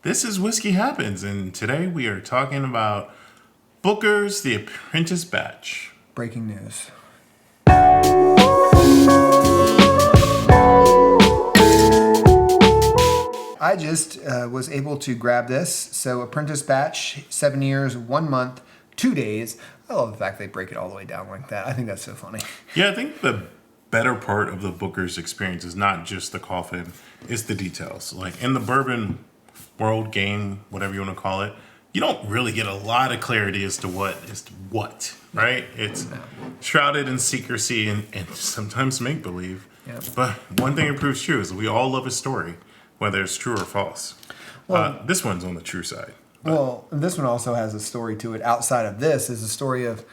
This is Whiskey Happens, and today we are talking about Booker's The Apprentice batch. Breaking news. I just was able to grab this. So Apprentice batch, 7 years, 1 month, 2 days. I love the fact they break it all the way down like that. I think that's so funny. Yeah, I think the better part of the Booker's experience is not just the coffin, it's the details. Like in the bourbon world, game, whatever you want to call it, you don't really get a lot of clarity as to what, right? It's shrouded in secrecy and sometimes make-believe. Yep. But one thing it proves true is that we all love a story, whether it's true or false. Well, this one's on the true side. Well, this one also has a story to it. Outside of this is a story of...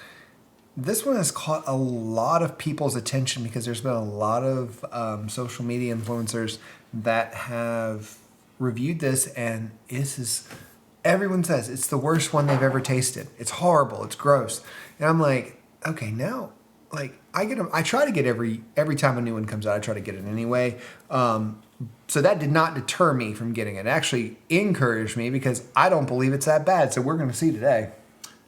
This one has caught a lot of people's attention because there's been a lot of social media influencers that have reviewed this, and everyone says it's the worst one they've ever tasted. It's horrible. It's gross. And I'm like, okay, now, like I try to get every time a new one comes out, I try to get it anyway. So that did not deter me from getting it. It actually encouraged me because I don't believe it's that bad. So we're going to see today.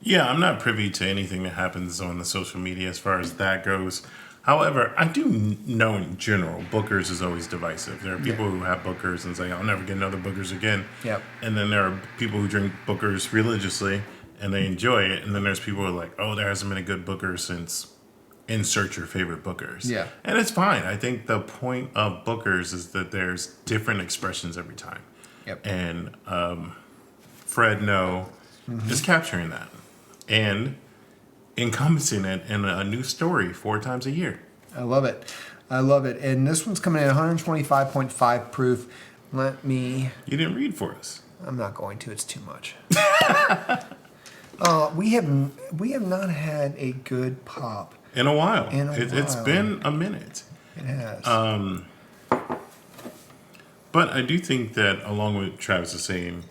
Yeah, I'm not privy to anything that happens on the social media as far as that goes. However, I do know in general, Booker's is always divisive. There are people who have Booker's and say, I'll never get another Booker's again. Yep. And then there are people who drink Booker's religiously and they enjoy it. And then there's people who are like, oh, there hasn't been a good Booker since insert your favorite Booker's. Yeah. And it's fine. I think the point of Booker's is that there's different expressions every time. Yep. And Fred No is capturing that and encompassing it in a new story 4 times a year. I love it. I love it. And this one's coming in 125.5 proof. You didn't read for us. I'm not going to. It's too much. We have not had a good pop In a while. It's while. been a minute. It has. But I do think that along with Travis is saying,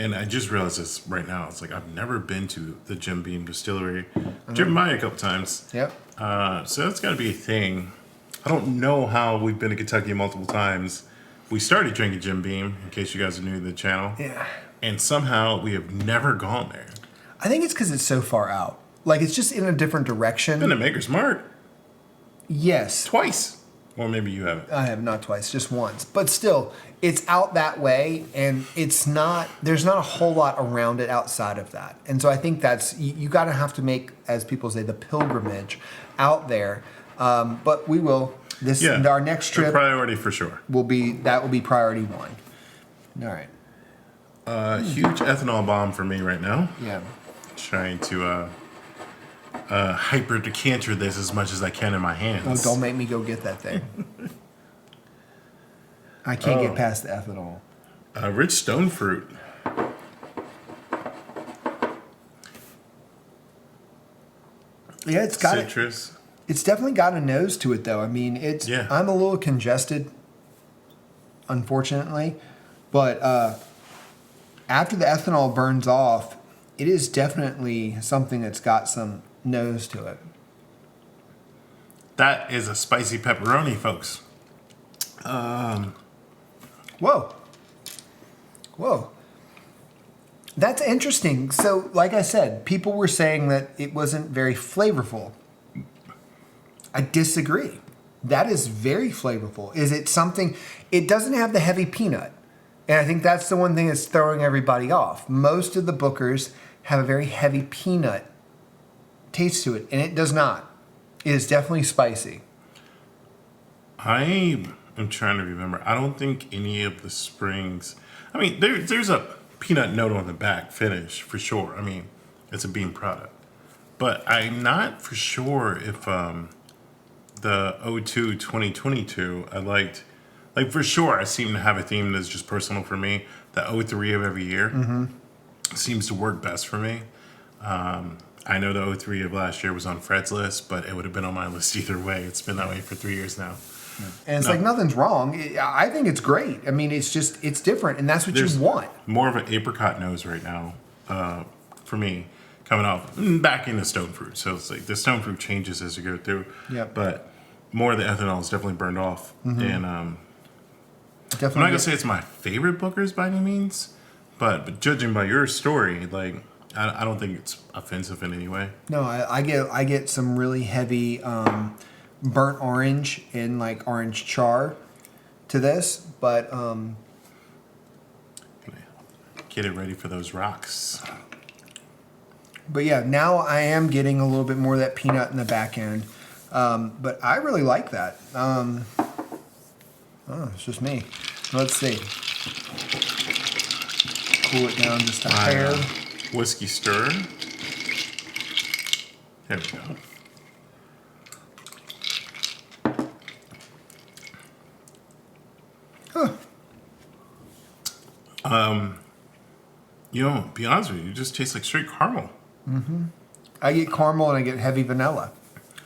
and I just realized this right now, it's like I've never been to the Jim Beam Distillery. Driven by a couple times. Yep. So that's got to be a thing. I don't know how we've been to Kentucky multiple times. We started drinking Jim Beam, in case you guys are new to the channel. Yeah. And somehow we have never gone there. I think it's because it's so far out. Like, it's just in a different direction. Been to Maker's Mark. Yes. Twice. Or maybe you haven't. I have not twice, just once. But still, it's out that way, and there's not a whole lot around it outside of that. And so I think you got to have to make, as people say, the pilgrimage out there. But we will. Our next trip, a priority for sure, will be priority 1. All right. Huge ethanol bomb for me right now. Yeah. Trying to hyper decanter this as much as I can in my hands. Oh, don't make me go get that thing. I can't get past the ethanol. Rich stone fruit. Yeah, it's got citrus. It's definitely got a nose to it, though. I mean, I'm a little congested, unfortunately, but after the ethanol burns off, it is definitely something that's got some nose to it. That is a spicy pepperoni, folks. Whoa. That's interesting. So, like I said, people were saying that it wasn't very flavorful. I disagree. That is very flavorful. Is it something... It doesn't have the heavy peanut. And I think that's the one thing that's throwing everybody off. Most of the Bookers have a very heavy peanut taste to it, and it does not. It is definitely spicy. I am trying to remember. I don't think any of the springs... I mean, there's a peanut note on the back finish, for sure. I mean, it's a Beam product. But I'm not for sure if the 02 2022 I liked... Like, for sure, I seem to have a theme that's just personal for me. The 03 of every year seems to work best for me. I know the 03 of last year was on Fred's list, but it would have been on my list either way. It's been that way for 3 years now. And it's like nothing's wrong. I think it's great. I mean, it's different, and that's what you want. More of an apricot nose right now for me, coming off back into stone fruit. So it's like the stone fruit changes as you go through. Yeah. But more of the ethanol is definitely burned off. And Definitely. I'm not going to say it's my favorite Booker's by any means, But judging by your story, like I don't think it's offensive in any way. No, I get some really heavy burnt orange and like orange char to this, but Get it ready for those rocks. but yeah, now I am getting a little bit more of that peanut in the back end. But I really like that. Oh, it's just me. Let's see. Cool it down just a hair. Whiskey stir. There we go. Huh. Be honest with you, it just tastes like straight caramel. I get caramel and I get heavy vanilla.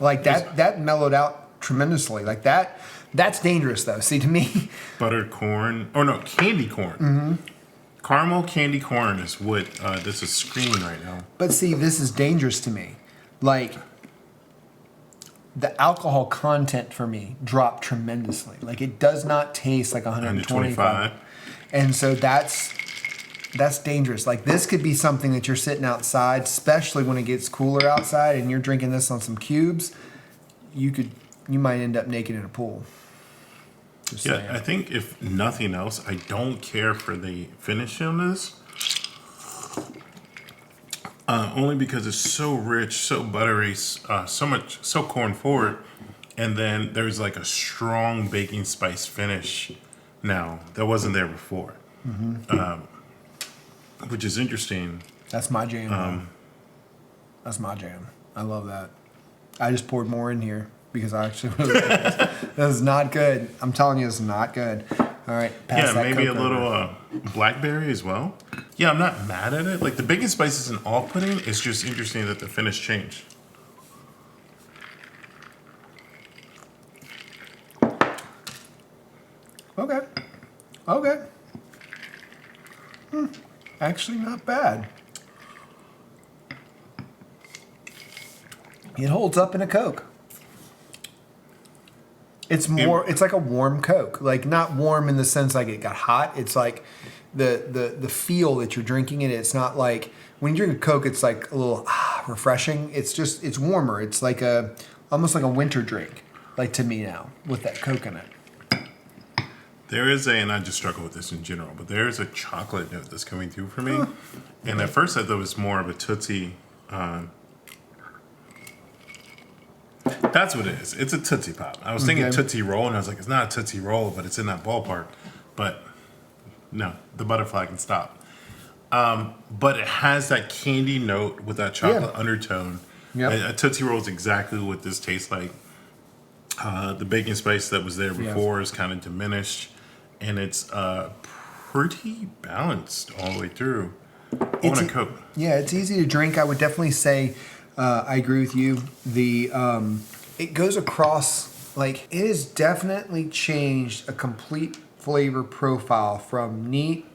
Like that mellowed out tremendously. Like that's dangerous though. See, to me, Buttered corn. Oh no, candy corn. Caramel candy corn is what this is screaming right now. but see, this is dangerous to me. Like the alcohol content for me dropped tremendously. Like it does not taste like 125. 125. And so that's dangerous. Like this could be something that you're sitting outside, especially when it gets cooler outside and you're drinking this on some cubes, you might end up naked in a pool. Just saying. Yeah, I think if nothing else, I don't care for the finish on this. Only because it's so rich, so buttery, so corn forward, and then there's like a strong baking spice finish now that wasn't there before, which is interesting. That's my jam. though. That's my jam. I love that. I just poured more in here because I actually really like this. This is not good. I'm telling you, this is not good. All right. Pass that Maybe a Coke little over. blackberry as well. Yeah, I'm not mad at it. Like the baking spice isn't off-putting. It's just interesting that the finish changed. Okay. Okay. Actually, not bad. It holds up in a Coke. It's more. It's like a warm Coke. Like not warm in the sense like it got hot. It's like the feel that you're drinking it. It's not like when you drink a Coke. It's like a little refreshing. It's warmer. It's like almost like a winter drink. Like to me now with that Coke in it. There is and I just struggle with this in general, but there is a chocolate note that's coming through for me. And at first I thought it was more of a Tootsie. That's what it is. It's a Tootsie Pop. I was thinking Okay. Tootsie Roll, and I was like, it's not a Tootsie Roll, but it's in that ballpark. But no, the butterfly can stop. But it has that candy note with that chocolate undertone. Yep. A Tootsie Roll is exactly what this tastes like. The baking spice that was there before is kind of diminished, and it's pretty balanced all the way through on a Coke. Yeah, it's easy to drink. I would definitely say I agree with you. It goes across, like, it has definitely changed a complete flavor profile from neat,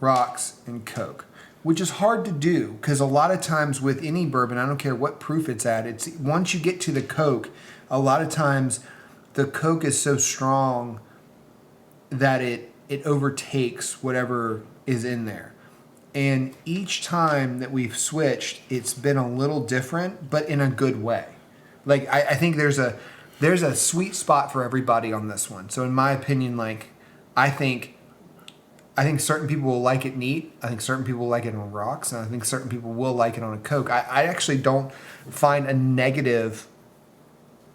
rocks, and Coke, which is hard to do because a lot of times with any bourbon, I don't care what proof it's at, it's once you get to the Coke, a lot of times the Coke is so strong that it overtakes whatever is in there. And each time that we've switched, it's been a little different, but in a good way. Like I think there's a sweet spot for everybody on this one. So in my opinion, like I think certain people will like it neat. I think certain people will like it on rocks, and I think certain people will like it on a Coke. I actually don't find a negative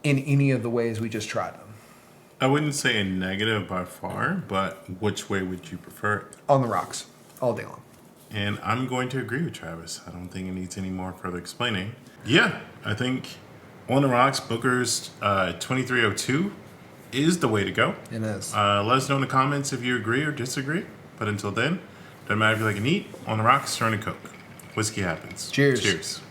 in any of the ways we just tried them. I wouldn't say a negative by far, but which way would you prefer it? On the rocks, all day long. And I'm going to agree with Travis. I don't think it needs any more further explaining. Yeah, I think On the Rocks, Booker's 2302 is the way to go. It is. Let us know in the comments if you agree or disagree. But until then, doesn't matter if you like it neat, On the Rocks, turn to Coke. Whiskey happens. Cheers. Cheers.